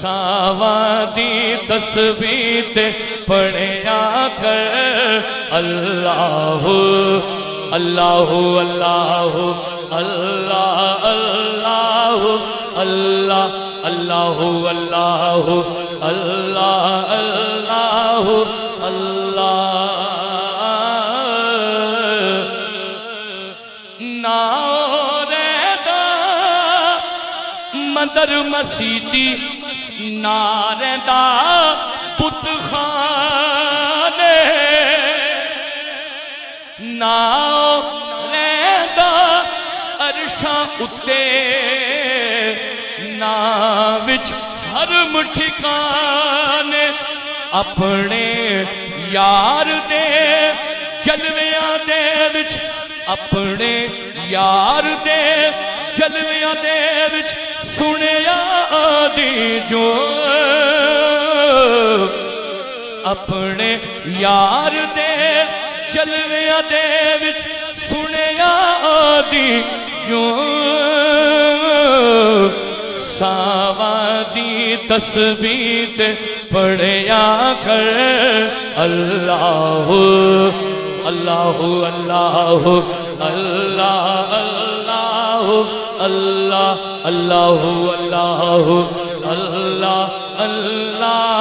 ساواں دی تسبیح تے پڑھیا کر اللہ اللہ اللہ اللہ اللہ اللہ اللہ اللہ اللہ اللہ اللہ نارے مندر مسیتی نارے دا بت خانے نارے دا عرشاں اتے وچ حرم ٹھکانے اپنے یار دے جلویاں دے وچ اپنے یار دے جلویاں دے وچ سنیا دی جو اپنے یار دے جلویاں دے وچ سنیا دی جو ساواں دی تسبیح تے پڑھیا کر اللہ اللہ اللہ اللہ اللہ اللہ اللہ اللہ اللہ اللہ